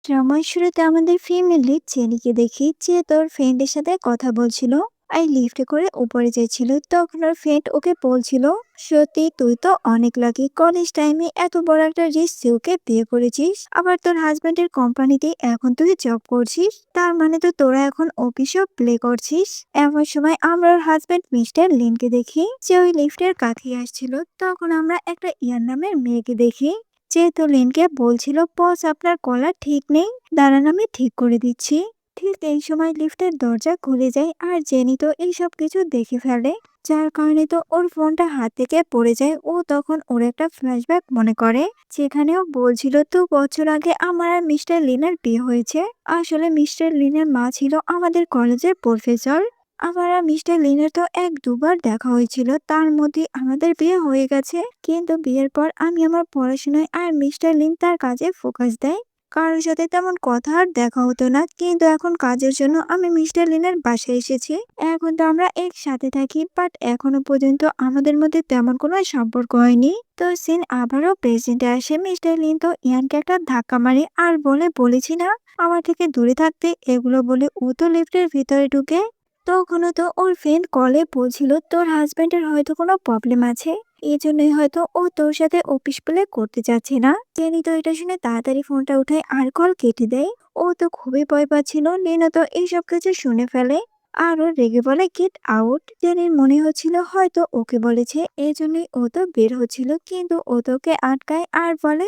ড্রামার শুরুতে আমাদের ফ্যামিলি চেনিকে দেখি যে তোর ফ্রেন্ডের সাথে কথা বলছিল আর লিফটে করে উপরে যাচ্ছিল। তখন ওর ফ্রেন্ড ওকে বলছিল, সত্যি তুই তো অনেক লাকি, কলেজ টাইমে এত বড় একটা রিস্ক ওকে বিয়ে করেছিস, আবার তোর হাজবেন্ডের কোম্পানিতে এখন তুই জব করছিস, তার মানে তো তোরা এখন অফিসও প্লে করছিস। এমন সময় আমরা ওর হাজবেন্ড মিস্টার লিনকে দেখি যে ওই লিফটের কাছে আসছিল। তখন আমরা একটা ইয়ার নামের মেয়েকে দেখি যেহেতু লিনকে বলছিল, বস আপনার কলার ঠিক নেই, দাঁড়ান আমি ঠিক করে দিচ্ছি। ঠিক এই সময় লিফটের দরজা খুলে যায় আর জেনি তো এইসব কিছু দেখে ফেলে, যার কারণে তো ওর ফোনটা হাত থেকে পড়ে যায়। ও তখন ওর একটা ফ্ল্যাশব্যাক মনে করে, যেখানেও বলছিল 2 বছর আগে আমার আর মিস্টার লিনের বিয়ে হয়েছে। আসলে মিস্টার লিনের মা ছিল আমাদের কলেজের প্রফেসর। আমার আর মিস্টার লিনের তো 1-2 বার দেখা হয়েছিল, তার মধ্যে আমাদের বিয়ে হয়ে গেছে। কিন্তু বিয়ের পর আমি আমার পড়াশোনায় আর মিস্টার লিন তার কাজে ফোকাস দেয়, কারোর সাথে তেমন কথা আর দেখা হতো না। কিন্তু এখন কাজের জন্য আমি মিস্টার লিনের বাসায় এসেছি। এখন তো আমরা একসাথে থাকি, বাট এখনো পর্যন্ত আমাদের মধ্যে তেমন কোনো সম্পর্ক হয়নি। তো সিন আবারও প্রেজেন্টে আসে। মিস্টার লিন তো ইয়ানকে একটা ধাক্কা মারে আর বলেছি না আমার থেকে দূরে থাকতে, এগুলো বলে ও তো লিফটের ভিতরে ঢুকে। তখনও তো ওর ফ্রেন্ড কলে বলছিল তোর হাজবেন্ডের হয়তো কোনো প্রবলেম আছে, এই জন্যই হয়তো ও তোর সাথে অফিস প্লে করতে চাচ্ছে না। জেনি তো এটা শুনে তাড়াতাড়ি ফোনটা উঠায় আর কল কেটে দেয়। ও তো খুবই ভয় পাচ্ছিল। লিনা তো এইসব কিছু শুনে ফেলে আর ও রেগে বলে গেট আউট। জেনির মনে হচ্ছিল হয়তো ওকে বলেছে, এই জন্যই ও তো বের হচ্ছিল, কিন্তু ও তোকে আটকায় আর বলে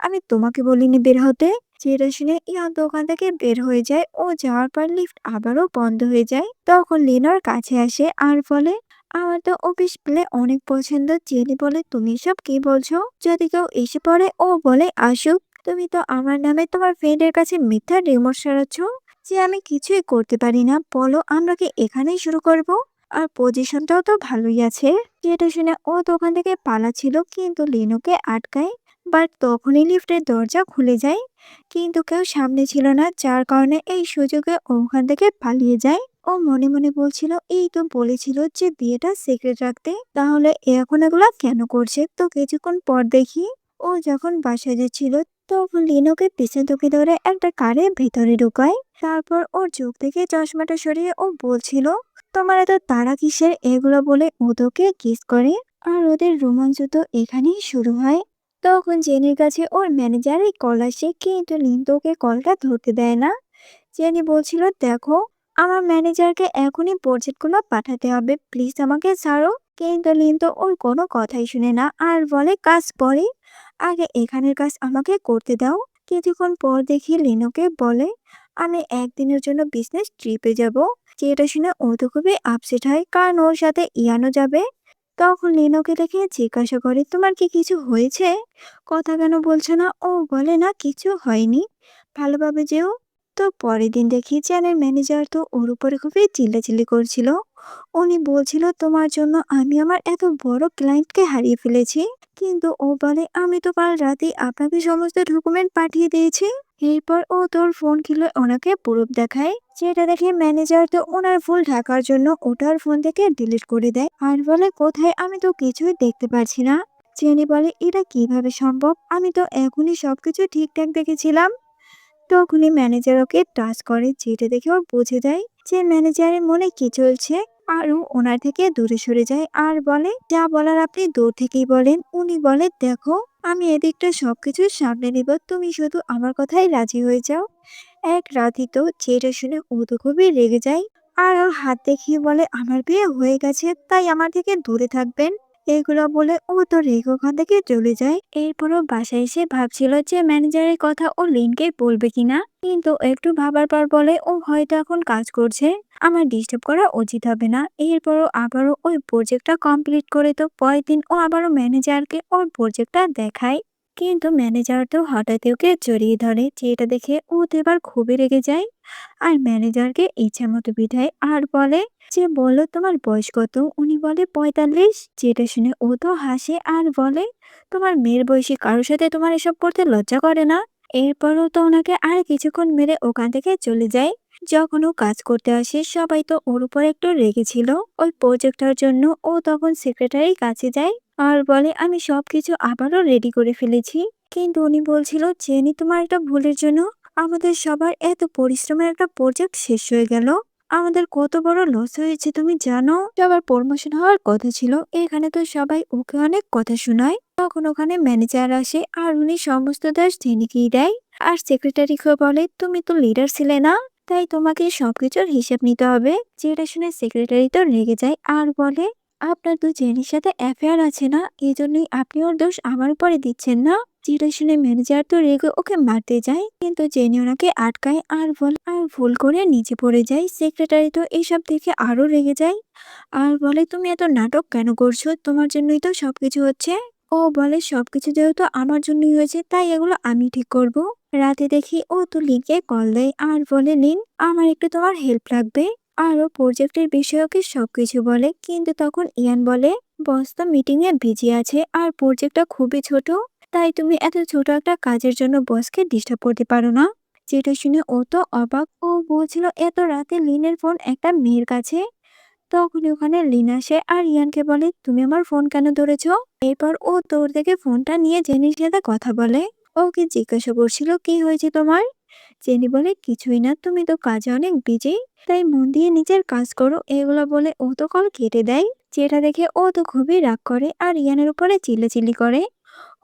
আমি তোমাকে বলিনি বের হতে। যেটা শুনে ইয়ান তো ওখান থেকে বের হয়ে যায়। ও যাওয়ার পর লিফট আবারও বন্ধ হয়ে যায়। তখন লিনার কাছে আসে আর বলে আমার তো অফিস প্লে অনেক পছন্দ। জেনি বলে তুমি সব কি বলছো, যদি কেউ এসে পড়ে। ও বলে আসুক, তুমি তো আমার নামে তোমার ফ্রেন্ডের কাছে মিথ্যা রিমোট সারাচ্ছ যে আমি কিছুই করতে পারি না। বলো আমরা কি এখানেই শুরু করব? আর পজিশনটাও তো ভালোই আছে। যেটা শুনে ও তো ওখান থেকে পালাচ্ছিল, কিন্তু লিনুকে আটকায়। বাট তখনই লিফটের দরজা খুলে যায়, কিন্তু কেউ সামনে ছিল না, যার কারণে এই সুযোগে ও ওখান থেকে পালিয়ে যায়। ও মনে মনে বলছিল এই তো বলেছিল যে বিয়েটা সিক্রেট রাখতে, তাহলে এখন এগুলা কেন করছে। তো কিছুক্ষণ পর দেখি ও যখন বাসায় যাচ্ছিল, তখন লিনোকে পিছন থেকে ধরে একটা কারে ভিতরে ঢুকায়। তারপর ওর চোখ থেকে চশমাটা সরিয়ে ও বলছিল তোমার এত তাড়া কিসের, এগুলো বলে ও তোকে কিস করে। আর ওদের রোমাঞ্চ তো এখানেই শুরু হয়। তখন জেনির কাছে ওর ম্যানেজারের কল আসে, কিন্তু লিন তো ওকে কলটা ধরতে দেয় না। জেনি বলছিল দেখো আমার ম্যানেজারকে এখনই প্রজেক্টগুলো পাঠাতে হবে, প্লিজ আমাকে ছাড়ো। কিন্তু লিন তো ওর কোনো কথাই শুনে না আর বলে কাজ পরে, আগে এখানের কাজ আমাকে করতে দাও। কিছুক্ষণ পর দেখি লিনোকে বলে আমি একদিনের জন্য বিজনেস ট্রিপে যাব। যেটা শুনে ও তো খুবই আপসেট হয়, কারণ ওর সাথে ইয়ানো যাবে। তখন লিনোকে দেখে জিজ্ঞাসা করে তোমার কি কিছু হয়েছে, কথা কেন বলছো না? ও বলে না কিছু হয়নি, ভালোভাবে যেও। তো পরের দিন দেখি চ্যানেল ম্যানেজার তো ওর উপরে খুবই চিল্লাচিল্লি করছিল। উনি বলছিল তোমার জন্য আমি আমার এত বড় ক্লায়েন্টকে হারিয়ে ফেলেছি। কিন্তু ও বলে আমি তো কাল রাতেই আপনাকে সমস্ত ডকুমেন্ট পাঠিয়ে দিয়েছি। এরপর ও তোর ফোন কিনলে ওনাকে প্রুফ দেখায়, যেটা দেখে ম্যানেজার তো ওনার ভুল ঢাকার জন্য ওটার ফোন থেকে ডিলিট করে দেয় আর বলে কোথায়, আমি তো কিছুই দেখতে পাচ্ছি না। জেনি বলে এটা কিভাবে সম্ভব, আমি তো এখনই সবকিছু ঠিকঠাক দেখেছিলাম। তখনই ম্যানেজার ওকে টাচ করে, যেটা দেখে ও বুঝে যায় যে ম্যানেজারের মনে কি চলছে। আরও ওনার থেকে দূরে সরে যায় আর বলে যা বলার আপনি দূর থেকেই বলেন। উনি বলে দেখো আমি এদিকটা সবকিছু সামনে নিব, তুমি শুধু আমার কথাই রাজি হয়ে যাও। এক রাতই তো। যেটা শুনে ও তো খুবই রেগে যায় আর ওর হাত দেখিয়ে বলে আমার বিয়ে হয়ে গেছে, তাই আমার থেকে দূরে থাকবেন। এগুলো বলে ও তো রেগে ওখান থেকে চলে যায়। এরপরও বাসায় এসে ভাবছিল যে ম্যানেজারের কথা ও লিনকে বলবে কিনা, কিন্তু একটু ভাবার পর বলে ও হয়তো এখন কাজ করছে, আমার ডিস্টার্ব করা উচিত হবে না। এরপরও আবারও ওই প্রজেক্টটা কমপ্লিট করে তো পরের দিন ও আবারও ম্যানেজারকে ওর প্রজেক্টটা দেখায়। কিন্তু ম্যানেজার তো হঠাৎ ওকে জড়িয়ে ধরে, যেটা দেখে ও তো এবার খুবই রেগে যায় আর ম্যানেজারকে ইচ্ছা মতো বিধায় আর বলে যে বললো তোমার বয়স কত? উনি বলে 45। যেটা শুনে ও তো হাসে আর বলে তোমার মেয়ের বয়সী কারোর সাথে তোমার এসব করতে লজ্জা করে না? এরপরও তো ওনাকে আর কিছুক্ষণ মেরে ওখান থেকে চলে যায়। যখন ও কাজ করতে আসে সবাই তো ওর উপর একটু রেগেছিল ওই প্রজেক্টটার জন্য। ও তখন সেক্রেটারির কাছে যায় আর বলে আমি সবকিছু আবারও রেডি করে ফেলেছি। কিন্তু উনি বলছিল জেনি তোমার একটা ভুলের জন্য আমাদের সবার এত পরিশ্রমের একটা প্রজেক্ট শেষ হয়ে গেল। আমাদের কত বড় লস হয়েছে তুমি জানো? সবার প্রমোশন হওয়ার কথা ছিল, এখানে তো সবাই ওকে অনেক কথা শোনায়। তখন ওখানে ম্যানেজার আসে আর উনি সমস্ত দোষ জেনিকেই দেয়। আর সেক্রেটারিকে বলে তুমি তো লিডার ছিলে না, তাই তোমাকে সবকিছুর হিসেব নিতে হবে। যেটা শুনে সেক্রেটারি তো রেগে যায় আর বলে আপনার তো জেনির সাথে অ্যাফেয়ার আছে না, এই জন্যই আপনি ওর দোষ আমার উপরে দিচ্ছেন না। যেটা শুনে ম্যানেজার তো রেগে ওকে মারতে যায়, কিন্তু জেনি ওনাকে আটকায় আর ভুল করে নিচে পড়ে যায়। সেক্রেটারি তো এইসব দেখে আরো রেগে যায় আর বলে তুমি এত নাটক কেন করছো, তোমার জন্যই তো সবকিছু হচ্ছে। ও বলে সবকিছু যেহেতু আমার জন্যই হয়েছে তাই এগুলো আমি ঠিক করব। রাতে দেখি ও তো লিনকে কল দেয় আর বলে লিন আমার একটু তোমার হেল্প লাগবে। আর ও প্রজেক্টের বিষয়ে ওকে সবকিছু বলে, কিন্তু তখন ইয়ান বলে বস তো মিটিং এ বিজি আছে আর প্রজেক্টটা খুবই ছোট, তাই তুমি এত ছোট একটা কাজের জন্য বসকে ডিস্টার্ব করতে পারো না। যেটা শুনে ও তো অবাক, ও বলছিল এত রাতে লিনের ফোন একটা মেয়ের কাছে। তখনই ওখানে লিন আসে আর ইয়ানকে বলে তুমি আমার ফোন কেন ধরেছো। এরপর ও তোর থেকে ফোনটা নিয়ে জেনির সাথে কথা বলে। ওকে জিজ্ঞাসা করছিল কি হয়েছে তোমার। জেনি বলে কিছুই না, তুমি তো কাজে অনেক বিজি, তাই মন দিয়ে নিজের কাজ করো। এগুলো বলে ও তো কল কেটে দেয়। যেটা দেখে ও তো খুবই রাগ করে আর ইয়ানের উপরে চিল্লাচিল্লি করে।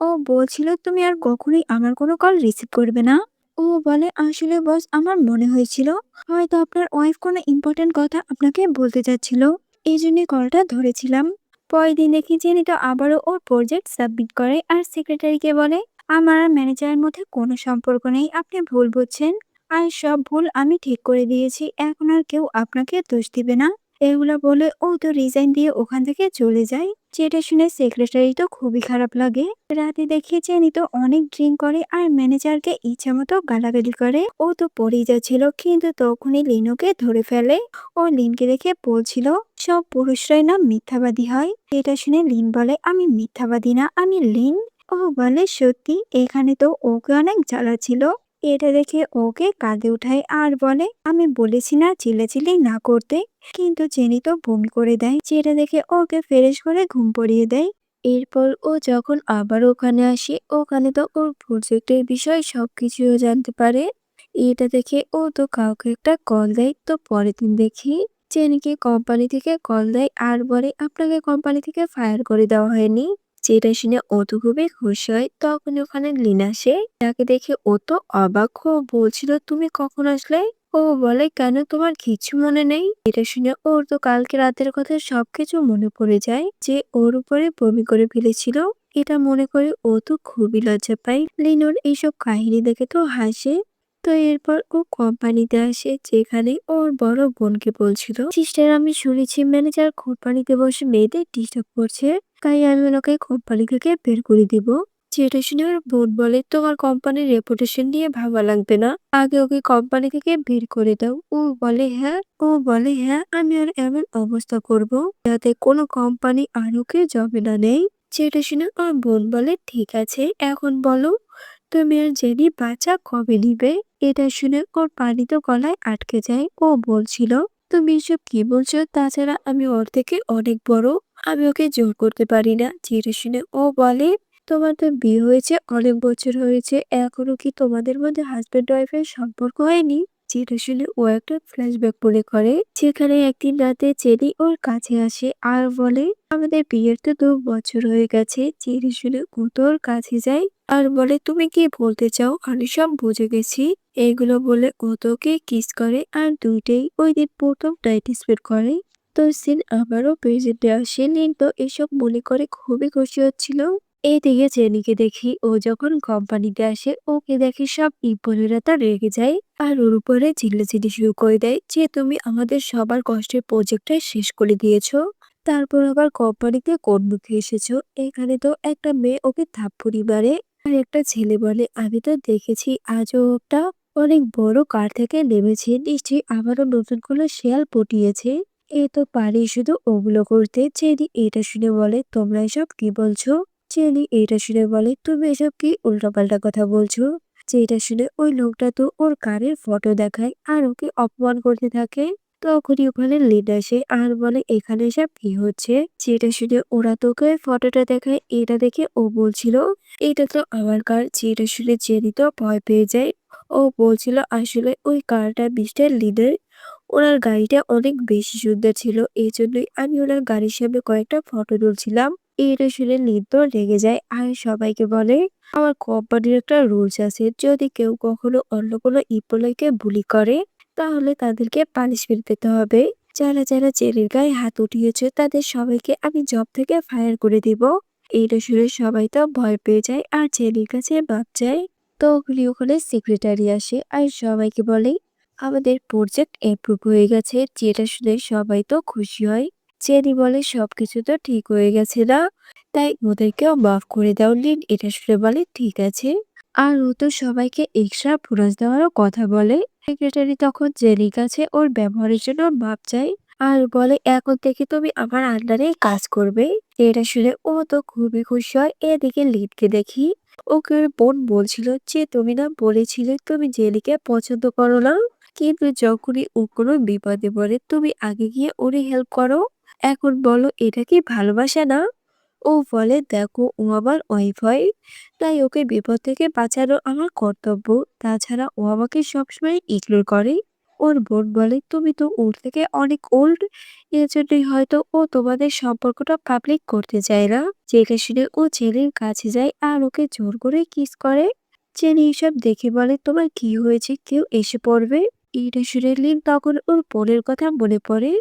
ও বলছিল তুমি আর কখনোই আমার কোনো কল রিসিভ করবে না। ও বলে আসলে বস আমার মনে হয়েছিল হয়তো আপনার ওয়াইফ কোনো ইম্পর্টেন্ট কথা আপনাকে বলতে চাচ্ছিল, এই জন্য কলটা ধরেছিলাম। পরের দিন দেখি জেনি তো আবারও ওর প্রজেক্ট সাবমিট করে আর সেক্রেটারিকে বলে আমার আর ম্যানেজারের মধ্যে কোনো সম্পর্ক নেই, আপনি ভুল বুঝছেন। আর সব ভুল আমি ঠিক করে দিয়েছি, এখন আর কেউ আপনাকে দোষ দিবে না। এগুলা বলে ও তো রিজাইন দিয়ে ওখান থেকে চলে যায়। যেটা শুনে সেক্রেটারি তো খুবই খারাপ লাগে। রাতে দেখে জেনি তো অনেক ড্রিঙ্ক করে আর ম্যানেজারকে ইচ্ছা মতো গালাগালি করে। ও তো পড়ে যাচ্ছিল, কিন্তু তখনই লিনুকে ধরে ফেলে। ও লিনকে দেখে বলছিল সব পুরুষরাই না মিথ্যাবাদী হয়। এটা শুনে লিন বলে আমি মিথ্যাবাদী না, আমি লিন। ও বলে সত্যি, এখানে তো ওকে অনেক জ্বালা ছিল। এটা দেখে ওকে কাঁধে উঠায় আর বলে আমি বলেছি না চিল্লাচিল্লি না করতে, কিন্তু জেনি তো বমি করে দেয়। যেটা দেখে ওকে ফ্রেশ করে ঘুম পড়িয়ে দেয়। এরপর ও যখন আবার ওখানে আসে, ওখানে তো ওর প্রজেক্টের বিষয় সবকিছুও জানতে পারে। এটা দেখে ও তো কাউকে একটা কল দেয়। তো পরের দিন দেখি জেনিকে কোম্পানি থেকে কল দেয় আর বলে আপনাকে কোম্পানি থেকে ফায়ার করে দেওয়া হয়নি। যেটা শুনে ও তো খুবই খুশি হয়। তখন ওখানে লিন আসে, তাকে দেখে ও তো অবাক হয়ে বলছিল তুমি কখন আসলে। ও বলে কেন তোমার কিছু মনে নেই। এটা শুনে ওর তো কালকে রাতের কথা সবকিছু মনে পড়ে যায়, যে ওর উপরে বমি করে ফেলেছিল। এটা মনে করে ও তো খুবই লজ্জা পায়। লিনোর এইসব কাহিনী দেখে তো হাসে। তো এরপর ও কোম্পানিতে আসে, যেখানে ওর বড় বোনকে বলছিল সিস্টার আমি শুনেছি ম্যানেজার কোম্পানিতে বসে মেয়েদের ডিস্টার্ব করছে, তাই আমি ওনাকে কোম্পানি থেকে বের করে দিব। যেটা শুনে ওর বোন বলে তোমার কোম্পানির রেপুটেশন নিয়ে ভাবা লাগবে না, আগে ওকে কোম্পানি থেকে বের করে দাও। ও বলে হ্যাঁ আমি আর এমন অবস্থা করব যাতে কোনো কোম্পানি আর ওকে জবে না নেই। যেটা শুনে ওর বোন বলে ঠিক আছে এখন বলো তুমি আর জেনি বাচ্চা কবে নিবে। এটা শুনে ওর পানি তো গলায় আটকে যায়। ও বলছিল তুমি এসব কি বলছো, তাছাড়া আমি ওর থেকে অনেক বড়, আমি ওকে জোর করতে পারি না। যেটা শুনে ও বলে তোমার তো বিয়ে হয়েছে অনেক বছর হয়েছে, এখনো কি তোমাদের মধ্যে হাজবেন্ড ওয়াইফের সম্পর্ক হয়নি। যেটা শুনে ও একটা ফ্ল্যাশব্যাক মনে করে, যেখানে একদিন রাতে জেনি ওর কাছে আসে আর বলে আমাদের বিয়ের তো 2 বছর হয়ে গেছে। যেটা শুনে ও তোর কাছে যায় আর বলে তুমি কি বলতে চাও, আমি সব বুঝে গেছি। এইগুলো বলে ও তোকে কিস করে আর দুইটাই ওই দিন প্রথম নাইট স্পেন্ড করে। তো সিন আবারও প্রেজেন্টে আসে। লিন তো এসব মনে করে খুবই খুশি হচ্ছিল। এইদিকে জেনিকে দেখি ও যখন কোম্পানিতে আসে, ওকে দেখে সব ইম্প্লয়িরা তার রেগে যায় আর ওর উপরে চিল্লাচিল্লি শুরু করে দেয় যে তুমি আমাদের সবার কষ্টের প্রজেক্টটা শেষ করে দিয়েছো, তারপর আবার কোম্পানিতে কোন মুখে এসেছো। এখানে তো একটা মেয়ে ওকে থাপ্পড়ি মারে আর একটা ছেলে বলে আমি তো দেখেছি আজও ওটা অনেক বড় কার থেকে নেমেছে, নিশ্চয়ই আবারও নতুন কোনো শেয়াল পটিয়েছে। এ তো পারি শুধু ওগুলো করতে। জেনি এটা শুনে বলে তোমরা এসব কি বলছো। জেনি এটা শুনে বলে তুমি এসব কি উল্টাপাল্টা কথা বলছো। যেটা শুনে ওই লোকটা তো ওর কারের ফটো দেখায় আর ওকে অপমান করতে থাকে। তখনই ওখানে লিন আসে আর বলে এখানে সব কি হচ্ছে। যেটা শুনে ওরা তোকে ফটোটা দেখায়। এটা দেখে ও বলছিল এটা তো আমার কার। যেটা শুনে জেনি তো ভয় পেয়ে যায়। ও বলছিল আসলে ওই কারটা মিস্টার লিনের, ওনার গাড়িটা অনেক বেশি সুন্দর ছিল। এজন্যই আমি ওনার গাড়ির সামনে কয়েকটা ফটো তুলছিলাম। এটা শুনে লিন তো রেগে যায় আর সবাইকে বলে, আমার কোম্পানির একটা রুলস আছে, যদি কেউ কখনো অন্য কোনো এমপ্লয়িকে বুলি করে তাহলে তাদেরকে পানিশমেন্ট পেতে হবে। যারা যারা জেলের গায়ে হাত উঠিয়েছে তাদের সবাইকে আমি জব থেকে ফায়ার করে দিব। এইটা শুনে সবাই তো ভয় পেয়ে যায় আর জেলের কাছে মাপ চায়। তখনই ওখানে সেক্রেটারি আসে আর সবাইকে বলে, আমাদের প্রজেক্ট এপ্রুভ হয়ে গেছে। যেটা শুনে সবাই তো খুশি হয়। জেনি বলে, সবকিছু তো ঠিক হয়ে গেছে না, তাই ওদেরকেও মাফ করে দাও। লিন এটা শুনে বলে, ঠিক আছে। আর ও তো সবাইকে এক্সট্রা বোনাস দেওয়ারও কথা বলে। সেক্রেটারি তখন জেনির কাছে ওর ব্যবহারের জন্য মাপ চায় আর বলে, এখন থেকে তুমি আমার আন্ডারে কাজ করবে। এটা শুনে ও তো খুবই খুশি হয়। এদিকে লিনকে দেখি, ওকে ওর বোন বলছিল যে তুমি না বলেছিলে তুমি জেনিকে পছন্দ করো না, কিন্তু যখনই ও কোনো বিপদে পড়ে তুমি আগে গিয়ে ওরে হেল্প করো। এখন বলো এটা কি ভালোবাসা না? ও বলে, দেখো ও আমার ওয়াইফ হয়, তাই ওকে বিপদ থেকে বাঁচানো আমার কর্তব্য। তাছাড়া ও আমাকে সবসময় ইগনোর করে। ওর বোন বলে, তুমি তো ওর থেকে অনেক ওল্ড, এজন্যই হয়তো ও তোমাদের সম্পর্কটা পাবলিক করতে চায় না। যেটা শুনে ও জেনির কাছে যায় আর ওকে জোর করে কিস করে। জেনি এসব দেখে বলে, তোমার কি হয়েছে, কেউ এসে পড়বে। এটা শুনে লিন তখন ওর বোনের কথা মনে পড়ে,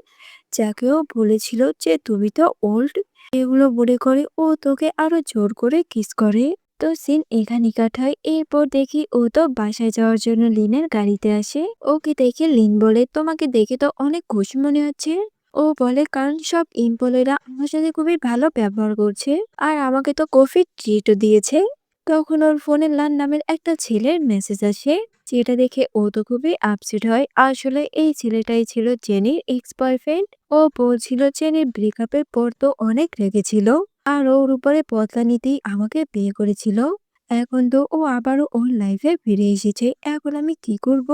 যাকে ও বলেছিল যে তুমি তো ওল্ড। এগুলো মনে করে ও তোকে আরো জোর করে কিস করে। তো সিন এখানে কাটায়। এরপর দেখি ও তো বাসায় যাওয়ার জন্য লিনের গাড়িতে আসে। ওকে দেখে লিন বলে, তোমাকে দেখে তো অনেক খুশি মনে হচ্ছে। ও বলে, কারণ সব এমপ্লয়িরা আমার সাথে খুবই ভালো ব্যবহার করছে আর আমাকে তো কফি ট্রিটও দিয়েছে। তখন ওর ফোনে লান নামের একটা ছেলের মেসেজ আসে, যেটা দেখে ও তো খুবই আপসেট হয়। আসলে এই ছেলেটাই ছিল জেনির এক্স বয়ফ্রেন্ড। ও বলছিল জেনির ব্রেকআপের পর তো অনেক রেগেছিল আর ওর উপরে বদলা নিতেই আমাকে বিয়ে করেছিল। এখন তো ও আবারও ওর লাইফে ফিরে এসেছে, এখন আমি কি করব?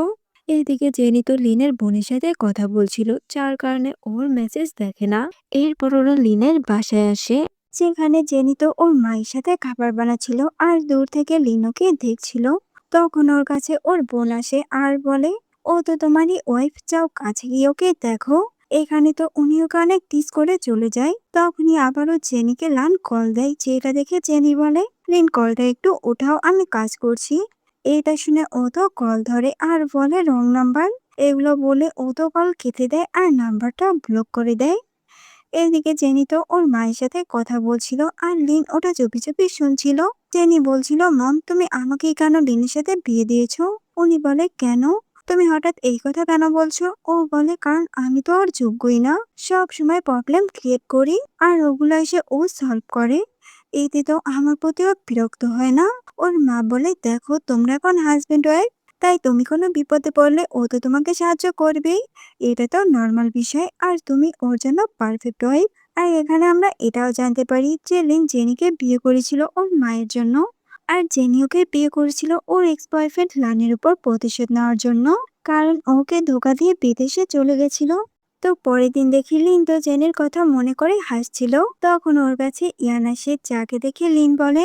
এদিকে জেনি তো লিনের বোনের সাথে কথা বলছিল, যার কারণে ওর মেসেজ দেখে না। এরপর ওরা লিনের বাসায় আসে, যেখানে জেনি তো ওর মায়ের সাথে খাবার বানাচ্ছিল আর দূর থেকে লিনোকে দেখছিল। তখন ওর কাছে ওর বোন আসে আর বলে, ও তো তোমারই ওয়াইফ, যাও কাছে গিয়ে ওকে দেখো। এখানে তো উনি ওকে অনেক টিস করে চলে যায়। তখনই আবারও জেনিকে লান কল দেয়, যেটা দেখে জেনি বলে, লিন কলটা একটু উঠাও, আমি কাজ করছি। এটা শুনে ও তো কল ধরে আর বলে রং নাম্বার। এগুলো বলে ও তো কল কেটে দেয় আর নাম্বারটা ব্লক করে দেয়। এদিকে জেনি তো ওর মায়ের সাথে কথা বলছিল আর লিন ওটা চুপি চুপি শুনছিল। জেনি বলছিল, মম তুমি আমাকে কেন লিনের সাথে বিয়ে দিয়েছো? উনি বলে, কেন? তুমি হঠাৎ এই কথা কেন বলছো? ও বলে, কারণ আমি তো আর যোগ্যই না, সব সময় প্রবলেম ক্রিয়েট করি আর ওগুলো এসে ও সলভ করে। এতে তো আমার প্রতিও বিরক্ত হয় না? ওর মা বলে, দেখো তোমরা এখন হাজবেন্ড ওয়াইফ, তাই তুমি কোনো বিপদে পড়লে ও তো তোমাকে সাহায্য করবেই। এটা তো নর্মাল বিষয় আর তুমি ওর জন্য পারফেক্ট ওয়াইফ। আর এখানে আমরা এটাও জানতে পারি যে লিন জেনিকে বিয়ে করেছিল ওর মায়ের জন্য, আর জেনি ওকে বিয়ে করেছিল ওর এক্স বয়ফ্রেন্ড লানের উপর প্রতিশোধ নেওয়ার জন্য, কারণ ওকে ধোকা দিয়ে বিদেশে চলে গেছিল। তো পরের দিন দেখি লিন তো জেনির কথা মনে করে হাসছিল। তখন ওর কাছে ইয়ান আসে, যাকে দেখে লিন বলে,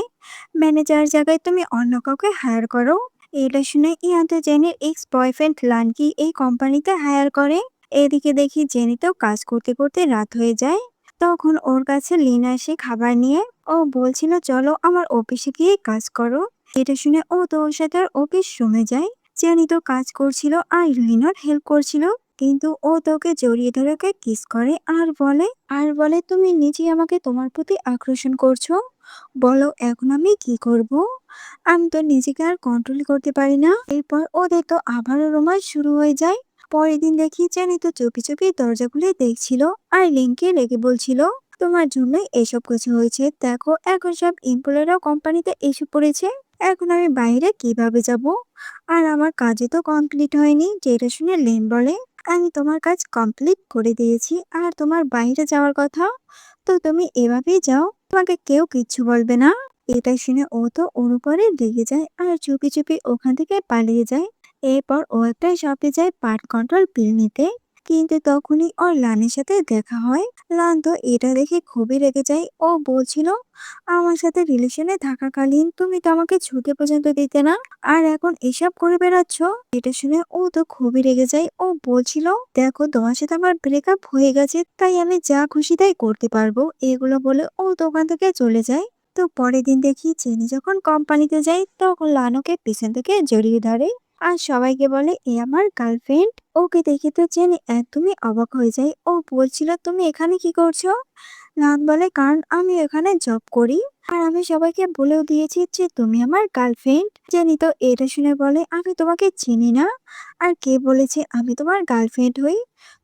ম্যানেজার জায়গায় তুমি অন্য কাউকে হায়ার করো। এটা শুনে ইয়ান তো জেনির এক্স বয়ফ্রেন্ড লানকে এই কোম্পানিতে হায়ার করে। এদিকে দেখি জেনিতেও কাজ করতে করতে রাত হয়ে যায়। তখন ওর কাছে লিন আসে খাবার নিয়ে। ও বলছিল, চলো আমার অফিসে গিয়ে কাজ করো। এটা শুনে ও তো ওর সাথে আর অফিস রুমে যায়। জেনি তো কাজ করছিল আর লিনর হেল্প করছিল, কিন্তু ও তোকে জড়িয়ে ধরে ওকে কিস করে আর বলে তুমি নিজেই আমাকে তোমার প্রতি আকর্ষণ করছো। বলো এখন আমি কি করব? আমি তো নিজেকে আর কন্ট্রোল করতে পারি না। এরপর ওদের তো আবারও রোমান্স শুরু হয়ে যায়। পরের দিন দেখি জেনি তো চুপি চুপি দরজা খুলে দেখছিল আর লিনকে রেগে বলছিল, তোমার জন্যই এসব কিছু হয়েছে। দেখো এখন সব এমপ্লয়াররাও কোম্পানিতে এসে পড়েছে, এখন আমি বাইরে কিভাবে যাব? আর আমার কাজে তো কমপ্লিট হয়নি। যেটা শুনে লিন বলে, আমি তোমার কাজ কমপ্লিট করে দিয়েছি আর তোমার বাইরে যাওয়ার কথা, তো তুমি এভাবেই যাও, তোমাকে কেউ কিচ্ছু বলবে না। এটা শুনে ও তো ওর উপরে রেগে যায় আর চুপি চুপি ওখান থেকে পালিয়ে যায়। এরপর ও একটা শপে যায় পার্ট কন্ট্রোল পিল নিতে। কিন্তু তখনই ওর লানের সাথে দেখা হয়। লান তো এটা দেখে খুবই রেগে যায়। ও বলছিল, আমার সাথে রিলেশনে থাকাকালীন তুমি তো আমাকে ছুটি পর্যন্ত দিতে না, আর এখন এসব করে বেড়াচ্ছ। এটা শুনে ও তো খুবই রেগে যায়। ও বলছিল, দেখো তোমার সাথে আমার ব্রেকআপ হয়ে গেছে, তাই আমি যা খুশি তাই করতে পারবো। এগুলো বলে ও দোকান থেকে চলে যায়। তো পরের দিন দেখি জেনি যখন কোম্পানিতে যায় তখন লানুকে পিছন থেকে জড়িয়ে ধরে আর সবাইকে বলে এ আমার গার্লফ্রেন্ড। ওকে দেখে তো জেনি একদমই অবাক হয়ে যায়। ও বলছিল, তুমি এখানে কি করছো? নাথ বলে, কারণ আমি এখানে জব করি আর আমি সবাইকে বলেও দিয়েছি যে তুমি আমার গার্লফ্রেন্ড। জেনি তো এটা শুনে বলে, আমি তোমাকে চিনি না, আর কে বলেছে আমি তোমার গার্লফ্রেন্ড হই?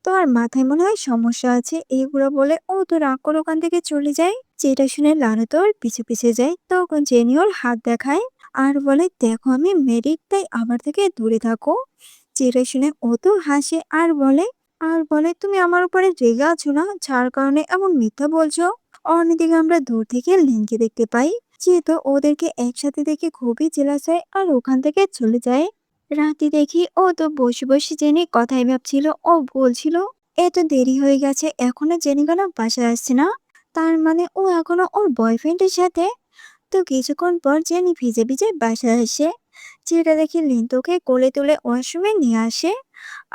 তোমার মাথায় মনে হয় সমস্যা আছে। এগুলো বলে ও তো রাগ করে ওখান থেকে চলে যায়। যেটা শুনে লানু তো ওর পিছু পিছে যায়। তখন জেনি ওর হাত দেখায় আর বলে, দেখো আমি মেরিড, তাই আমার থেকে দূরে থাকো। যেটা শুনে ও তো হাসে আর বলে তুমি আমার উপরে রেগে আছো না, যার কারণে এমন মিথ্যা বলছো। অন্যদিকে আমরা দূর থেকে লিনকে দেখতে পাই, যেহেতু ওদেরকে একসাথে দেখে খুবই জেলাস হয় আর ওখান থেকে চলে যায়। রাতে দেখি ও তো বসে বসে জেনে কথাই ভাবছিল। ও বলছিল, এত দেরি হয়ে গেছে এখনো জেনি কেন বাসায় আসছে না, তার মানে ও এখনো ওর বয়ফ্রেন্ডের সাথে। তো কিছুক্ষণ পর জেনি ভিজে ভিজে বাসায় আসে, যেটা দেখে লিন তোকে কোলে তুলে ওয়াশরুমে নিয়ে আসে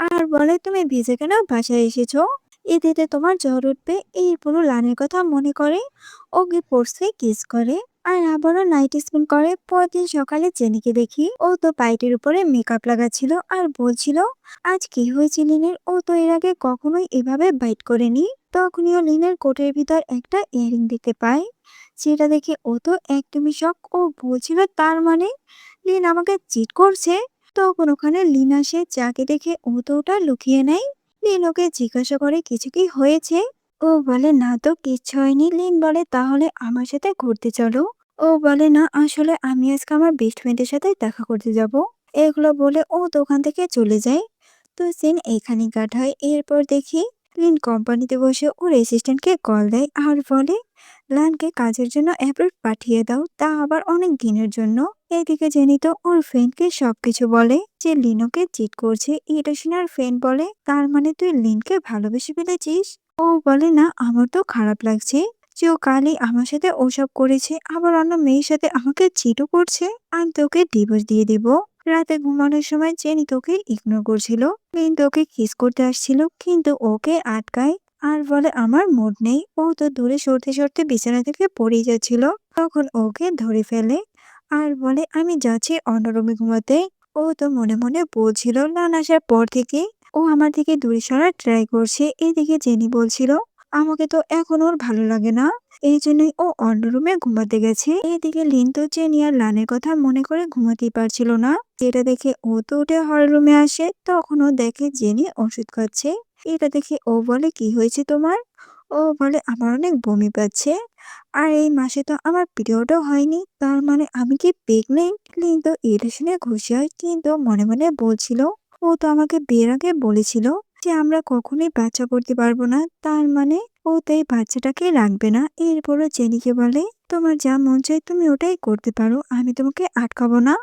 আর বলে, তুমি ভিজে কেন বাসায় এসেছো? এতে তোমার জ্বর উঠবে। এই পুরো লানের কথা মনে করে ওকে পড়ছে কিস করে আর আবারও নাইট স্পিন করে। পরদিন সকালে জেনিকে দেখি ও তো পাইটের উপরে মেকআপ লাগাচ্ছিল আর বলছিল, আজ কি হয়েছে লিনের? ও তো এর আগে কখনোই এভাবে বাইট করেনি। তখনই ও লিনের কোটের ভিতর একটা ইয়ারিং দেখতে পায়, যেটা দেখে ও তো একদমই শক। ও বলছিল, তার মানে লিন আমাকে চিট করছে। তখন ওখানে লিন আসে, যাকে দেখে ও তো ওটা লুকিয়ে নেয়। লিন ওকে জিজ্ঞাসা করে কিছু কি হয়েছে? ও বলে, না তো কিচ্ছু হয়নি। লিন বলে, তাহলে আমার সাথে ঘুরতে চলো। ও বলে, না আসলে আমি আজকে আমার বেস্ট ফ্রেন্ডের সাথে দেখা করতে যাব। এগুলো বলে ও দোকান থেকে চলে যায়। তো সিন এখানেই কাট হয়। এরপর দেখি লিন কোম্পানিতে বসে ওর অ্যাসিস্ট্যান্টকে কল দেয় আর বলে, লানকে কাজের জন্য অ্যাপ্রুভ পাঠিয়ে দাও, তা আবার অনেক দিনের জন্য। এদিকে জেনি তো ওর ফ্রেন্ডকে সবকিছু বলে যে লিনোকে চিট করছে। এটা শুনে আর ফ্রেন্ড বলে, তার মানে তুই লিনকে ভালোবেসে ফেলেছিস? ও বলে, না আমার তো খারাপ লাগছে যে ও কালই আমার সাথে ওসব করেছে, আবার অন্য মেয়ের সাথে আমাকে চিটও করছে। আমি তোকে ডিভোর্স দিয়ে দিব। রাতে ঘুমানোর সময় জেনি তোকে ইগনোর করছিল। লিন তোকে কিস করতে আসছিল কিন্তু ওকে আটকায় আর বলে, আমার মুড নেই। ও তো দূরে সরতে সরতে বিছানা থেকে পড়ে যাচ্ছিল। তখন ওকে ধরে ফেলে আর বলে, আমি যাচ্ছি অন্য রুমে ঘুমাতে। ও তো মনে মনে বলছিল, লান আসার পর থেকে ও আমার থেকে দূরে সরার ট্রাই করছে। এদিকে জেনি বলছিল, আমাকে তো এখন ওর ভালো লাগে না, এই জন্যই ও অন্য রুমে ঘুমাতে গেছে। এদিকে লিন তো জেনি আর লানের কথা মনে করে ঘুমাতেই পারছিল না। যেটা দেখে ও তো উঠে হল রুমে আসে। তখন ও দেখে জেনি ওষুধ খাচ্ছে। এটা দেখে ও বলে, কি হয়েছে তোমার? ও বলে, আমার অনেক বমি পাচ্ছে, আর এই মাসে তো আমার পিরিয়ডও হয়নি, তার মানে আমি কি প্রেগনেন্ট? কিন্তু এটা শুনে খুশি হয়, কিন্তু মনে মনে বলছিল, ও তো আমাকে বিয়ের আগে বলেছিল যে আমরা কখনোই বাচ্চা করতে পারবো না, তার মানে ও তো এই বাচ্চাটাকে রাখবে না। এরপরও জেনিকে বলে, তোমার যা মন চায় তুমি ওটাই করতে পারো, আমি তোমাকে আটকাবো না।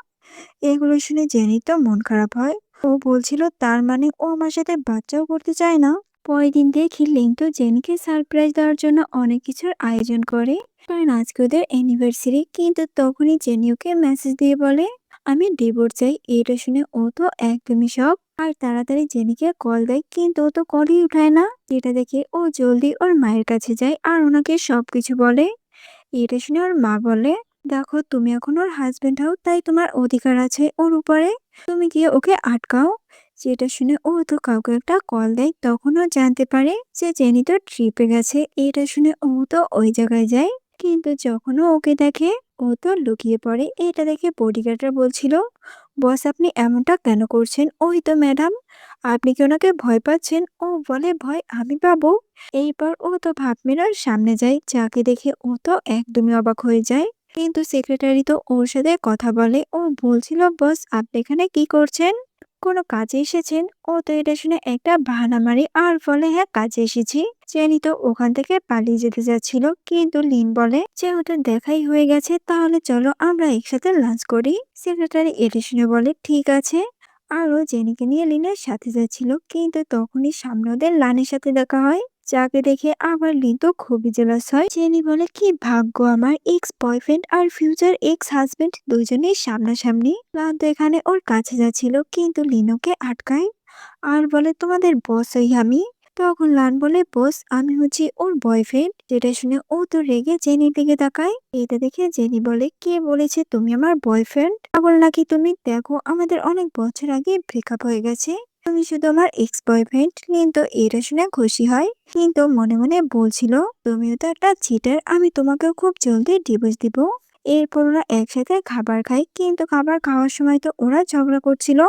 এগুলো শুনে জেনির তো মন খারাপ হয়। ও বলছিল, তার মানে ও আমার সাথে বাচ্চাও করতে চায় না। পরের দিন দেখি লিন তো জেনিকে সারপ্রাইজ দেওয়ার জন্য অনেক কিছুর আয়োজন করে, কারণ আজকে ওদের অ্যানিভার্সারি। কিন্তু তখনই জেনি ওকে মেসেজ দিয়ে বলে, আমি ডিভোর্স চাই। এটা শুনে ও তো একদমই শক আর তাড়াতাড়ি জেনিকে কল দেয়, কিন্তু ও তো কলই উঠায় না। এটা দেখে ও জলদি ওর মায়ের কাছে যায় আর ওনাকে সবকিছু বলে। এটা শুনে ওর মা বলে, দেখো তুমি এখন ওর হাজবেন্ড হও, তাই তোমার অধিকার আছে ওর উপরে, তুমি গিয়ে ওকে আটকাও। যেটা শুনে ও তো কাউকে একটা কল দেয়। তখন ও জানতে পারে যে জেনি তো ট্রিপে গেছে। এটা শুনে ও তো ওই জায়গায় যায়, কিন্তু যখন ও ওকে দেখে ও তো লুকিয়ে পড়ে। এটা দেখে বডিগার্ডরা বলছিল, বস আপনি এমনটা কেন করছেন? ওই তো ম্যাডাম, আপনি কি ওনাকে ভয় পাচ্ছেন? ও বলে, ভয় আমি পাবো? এইবার ও তো ভাব মিরার সামনে যায়, যাকে দেখে ও তো একদমই অবাক হয়ে যায়। কিন্তু সেক্রেটারি তো ওর সাথে কথা বলে। ও বলছিল, বস আপনি এখানে কি করছেন? কোনো কাজে এসেছেন? ও তো এটা শুনে একটা বাহানা মারে আর বলে, হ্যাঁ কাজে এসেছি। জেনি তো ওখান থেকে পালিয়ে যেতে যাচ্ছিল, কিন্তু লিন বলে, যেহেতু দেখাই হয়ে গেছে তাহলে চলো আমরা একসাথে লাঞ্চ করি। সেক্রেটারি এটা শুনে বলে, ঠিক আছে। আর ও জেনিকে নিয়ে লিনের সাথে যাচ্ছিল, কিন্তু তখনই সামনে ওদের লানের সাথে দেখা হয়, যাকে দেখে আবার লিন তো খুবই জেলাস হয়। জেনি বলে, কি ভাগ্য আমার, এক্স বয়ফ্রেন্ড আর ফিউচার এক্স হাজবেন্ড দুজনেই সামনাসামনি। লান তো এখানে ওর কাছে যাচ্ছিল, কিন্তু লিন ওকে আটকায় আর বলে, তোমাদের বস হই আমি। তখন লান বলে, বস আমি হচ্ছি ওর বয়ফ্রেন্ড। যেটা শুনে ও তো রেগে জেনির দিকে তাকায়। এটা দেখে জেনি বলে, কে বলেছে তুমি আমার বয়ফ্রেন্ড? পাগল নাকি তুমি? দেখো আমাদের অনেক বছর আগে ব্রেকআপ হয়ে গেছে, তুমি শুধু আমার এক্স বয়ফ্রেন্ড। কিন্তু এটা শুনে খুশি হয়, কিন্তু মনে মনে বলছিল, তুমিও তো একটা চিটার, আমি তোমাকেও খুব জলদি ডিভোর্স দিব। এরপর ওরা একসাথে খাবার খায়, কিন্তু খাবার খাওয়ার সময় তো ওরা ঝগড়া করছিল।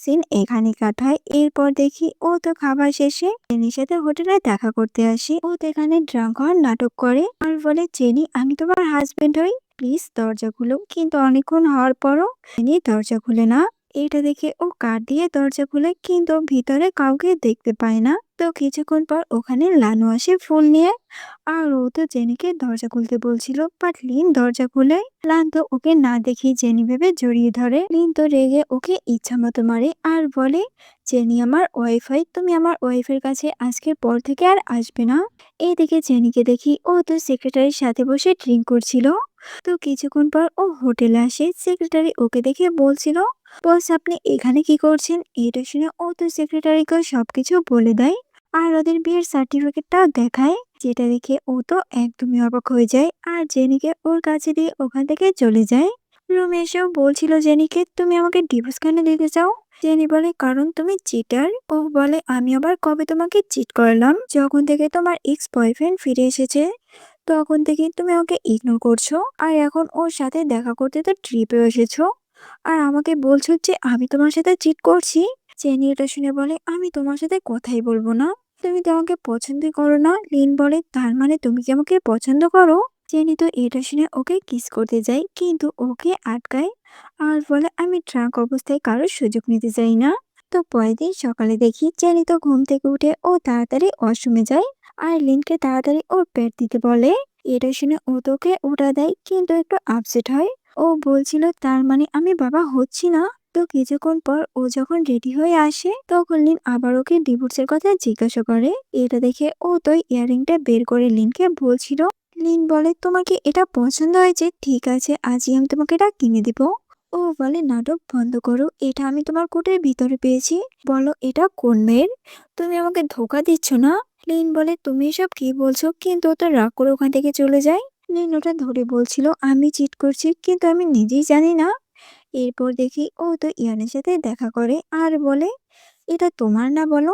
সিন এখানে কাটায়। এরপর দেখি ও তো খাবার শেষে জেনির সাথে হোটেলে দেখা করতে আসে। ও তো এখানে ড্রাঙ্ক হওয়ার নাটক করে আর বলে, জেনি আমি তোমার হাজবেন্ড হই, প্লিজ দরজা খুলো। কিন্তু অনেকক্ষণ হওয়ার পরও জেনি দরজা খুলে না। এটা দেখে ও কাঠ দিয়ে দরজা খুলে, কিন্তু ভিতরে কাউকে দেখতে পায় না। তো কিছুক্ষণ পর ওখানে লানু আসে ফুল নিয়ে, আর ও তো জেনিকে দরজা খুলতে বলছিল, বাট লিন দরজা খুলে। লান তো ওকে না দেখি জেনি ভেবে জড়িয়ে ধরে। লিন তো রেগে ওকে ইচ্ছা মতো মারে আর বলে, জেনি আমার ওয়াইফাই, তুমি আমার ওয়াইফের কাছে আজকের পর থেকে আর আসবে না। এইদিকে জেনিকে দেখি ও তো সেক্রেটারির সাথে বসে ড্রিঙ্ক করছিল। তো কিছুক্ষণ পর ও হোটেলে আসে। সেক্রেটারি ওকে দেখে বলছিল, বস আপনি এখানে কি করছেন? এটা শুনে ও তো সেক্রেটারিকে সবকিছু বলে দেয় আর ওদের বিয়ের সার্টিফিকেটটাও দেখায়। যেটা দেখে ও তো একদমই অবাক হয়ে যায় আর জেনিকে ওর কাছে দিয়ে ওখান থেকে চলে যায়। রুমে এসেও বলছিল জেনিকে, তুমি আমাকে ডিভোর্স কেন দিতে চাও? জেনি বলে, কারণ তুমি চিটার। ও বলে, আমি আবার কবে তোমাকে চিট করলাম? যখন থেকে তোমার এক্স বয়ফ্রেন্ড ফিরে এসেছে তখন থেকে তুমি ওকে ইগনোর করছো, আর এখন ওর সাথে দেখা করতে তো ট্রিপেও এসেছো, আর আমাকে বলছো যে আমি তোমার সাথে চিট করছি। জেনি এটা শুনে বলে, আমি তোমার সাথে কথাই বলবো না, তুমি তো আমাকে পছন্দই করো না। লিন বলে, তার মানে তুমি কি আমাকে পছন্দ করো? জেনি তো এটা শুনে ওকে কিস করতে যায়, কিন্তু ওকে আটকায় আর বলে, আমি ট্রাঙ্ক অবস্থায় কারোর সুযোগ নিতে চাই না। তো পরের দিন সকালে দেখি জেনি তো ঘুম থেকে উঠে ও তাড়াতাড়ি ওয়াশরুমে যায় আর লিনকে তাড়াতাড়ি ওর পেট দিতে বলে। এটা শুনে ও তোকে ওটা দেয়, কিন্তু একটু আপসেট হয়। ও বলছিল, তার মানে আমি বাবা হচ্ছি না। তো কিছুক্ষণ পর ও যখন রেডি হয়ে আসে তখন লিন আবার ওকে ডিভোর্সের কথা জিজ্ঞাসা করে। এটা দেখে ও তো ইয়ারিংটা বের করে লিনকে বলছিল। লিন বলে, তোমার কি এটা পছন্দ হয়েছে? ঠিক আছে, আজই আমি তোমাকে এটা কিনে দিব। ও বলে, নাটক বন্ধ করো, এটা আমি তোমার কোটের ভিতরে পেয়েছি, বলো এটা কোন মেয়ের? তুমি আমাকে ধোকা দিচ্ছ না? লিন বলে, তুমি এসব কি বলছো? কিন্তু ও তো রাগ করে ওখান থেকে চলে যায়। লিন ওটা ধরে বলছিল, আমি চিট করছি, কিন্তু আমি নিজেই জানি না। এরপর দেখি ও তো ইয়ানের সাথে দেখা করে আর বলে, এটা তোমার না, বলো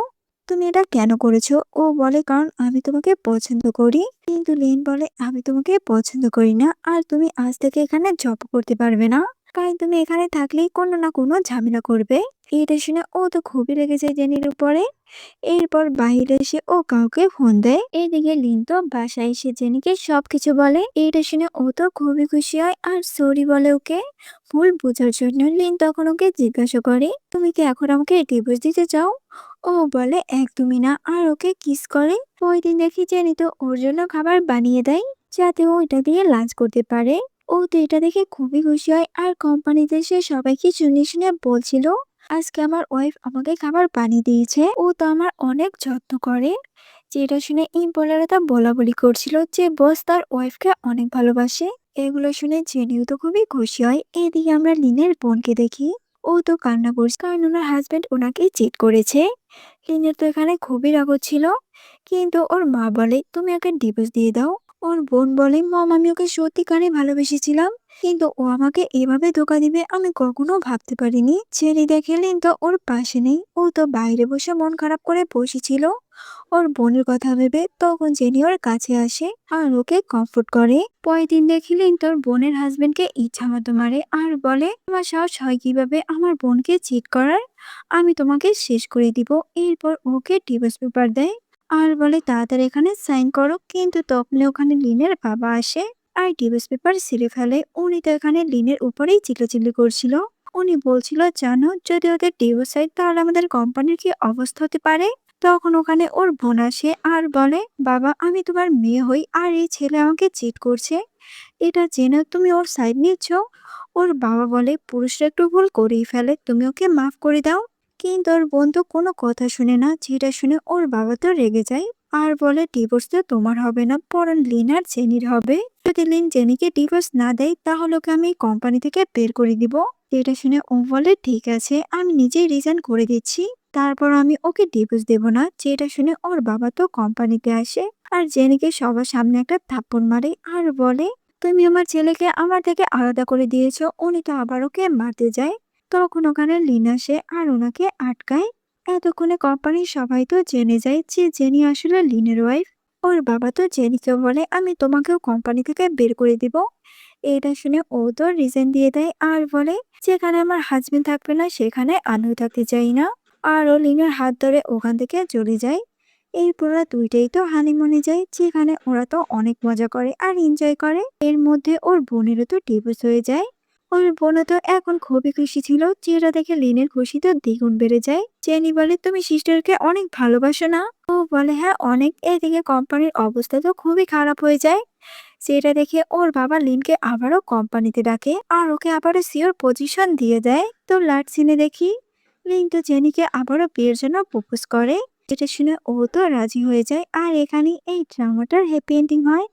তুমি এটা কেন করেছো? ও বলে, কারণ আমি তোমাকে পছন্দ করি। কিন্তু লিন বলে, আমি তোমাকে পছন্দ করি না, আর তুমি আজ থেকে এখানে জব করতে পারবে না, কারণ তুমি এখানে থাকলেই কোনো না কোনো ঝামেলা করবে। এটা শুনে ও তো খুবই রেগে যায় জেনির উপরে। এরপর বাইরে এসে ও কাউকে ফোন দেয়। এদিকে লিন তো বাসায় এসে জেনিকে সবকিছু বলে। এটা শুনে ও তো খুবই খুশি হয় আর সরি বলে ওকে। ভুল বোঝার জন্য লিন তখন ওকে জিজ্ঞাসা করে, তুমি কি এখন আমাকে ডিভোর্স দিতে চাও? ও বলে, একদমই না, আর ওকে কিস করে। ওই দিন দেখি জেনি তো ওর জন্য খাবার বানিয়ে দেয়, যাতে ও এটা দিয়ে লাঞ্চ করতে পারে। ও তো এটা দেখে খুবই খুশি হয় আর কোম্পানিতে সে সবাইকে শুনে শুনে বলছিল, আজকে আমার ওয়াইফ আমাকে খাবার বানিয়ে দিয়েছে, ও তো আমার অনেক যত্ন করে। যেটা শুনে এমপ্লয়াররা তা বলাবলি করছিল যে বস তার ওয়াইফকে অনেক ভালোবাসে। এগুলো শুনে জেনিও তো খুবই খুশি হয়। এদিকে আমরা লিনের বোনকে দেখি, ও তো কান্না করছে, কারণ ওনার হাজবেন্ড ওনাকে চিট করেছে। লিনের তো এখানে খুবই রাগ ছিল, কিন্তু ওর মা বলে, তুমি ওকে ডিভোর্স দিয়ে দাও। ওর বোন বলে, মম আমি ওকে সত্যিকারে ভালোবেসেছিলাম, কিন্তু ও আমাকে এভাবে ধোকা দিবে আমি কখনো ভাবতে পারিনি। ছেলে দেখে লিন তো ওর পাশে নেই, ও তো বাইরে বসে মন খারাপ করে বসেছিল ওর বোনের কথা ভেবে। তখন জেনি ওর কাছে আসে আর ওকে কমফোর্ট করে। পরের দিন দেখিলেন তোর বোনের হাজবেন্ডকে ইচ্ছা মতো মারে আর বলে, তোমার সাহস হয় কিভাবে আমার বোনকে চিট করার? আমি তোমাকে শেষ করে দিব। এরপর ওকে ডিভোর্স পেপার দেয় আর বলে, তাড়াতাড়ি এখানে সাইন করো। কিন্তু তখন ওখানে লিনের বাবা আসে আর ডিভোর্স পেপার ছিঁড়ে ফেলে। উনি তো এখানে লিনের উপরেই চিল্লাচিল্লি করছিল। উনি বলছিল, জানো যদি ওদের ডিভোর্স হয় তাহলে আমাদের কোম্পানির কি অবস্থা হতে পারে? তখন ওখানে ওর বোন আসে আর বলে, বাবা আমি তোমার মেয়ে হই আর এই ছেলে আমাকে চিট করছে, এটা জেনে তুমি ওর সাইড নিচ্ছ? ওর বাবা বলে, পুরুষরা একটু ভুল করেই ফেলে, তুমি ওকে মাফ করে দাও। কিন্তু ওর বোন তো কোনো কথা শুনে না, যেটা শুনে ওর বাবা তো রেগে যায় আর বলে ডিভোর্স তো তোমার হবে না, বরং লিন আর জেনির হবে। যদি লিন জেনিকে ডিভোর্স না দেয় তাহলে ওকে আমি কোম্পানি থেকে বের করে দিব। যেটা শুনে ও বলে ঠিক আছে, আমি নিজেই রিজাইন করে দিচ্ছি, তারপর আমি ওকে ডিভোর্স দেব না। যেটা শুনে ওর বাবা তো কোম্পানিতে আসে আর জেনিকে সবার সামনে একটা থাপ্পড় মারে আর বলে তুমি আমার ছেলেকে আমার থেকে আলাদা করে দিয়েছো। উনি তো আবার ওকে মারতে যায়। তখন ওখানে লিন আসে আর ওনাকে আটকায়। এতক্ষণে কোম্পানির সবাই তো জেনে যায় যে জেনি আসলে লিনের ওয়াইফ। ওর বাবা তো জেনিকে বলে আমি তোমাকেও কোম্পানি থেকে বের করে দিব। এটা শুনে ও তো রিজাইন দিয়ে দেয় আর বলে যেখানে আমার হাজবেন্ড থাকবে না সেখানে আমিও থাকতে চাই না। আর ও লিনের হাত ধরে ওখান থেকে চলে যায়। এরপর ওরা দুইটাই তো হানিমুনে যায়, যেখানে ওরা তো অনেক মজা করে আর এনজয় করে। এর মধ্যে ওর বোনেরও তো ডিভোর্স হয়ে যায়। ওর বোনও তো এখন খুবই খুশি ছিল, যেটা দেখে লিনের খুশি তো দ্বিগুণ বেড়ে যায়। জেনি বলে তুমি সিস্টারকে অনেক ভালোবাসো না? ও বলে হ্যাঁ অনেক। এদিকে কোম্পানির অবস্থা তো খুবই খারাপ হয়ে যায়। সেটা দেখে ওর বাবা লিনকে আবারও কোম্পানিতে ডাকে আর ওকে আবারও সিওর পজিশন দিয়ে দেয়। তো লাস্ট সিনে দেখি লিন তো জেনিকে আবারও বিয়ের জন্য প্রপোজ করে, যেটা শুনে ও তো রাজি হয়ে যায়। আর এখানে এই ড্রামাটার হ্যাপি এন্ডিং হয়।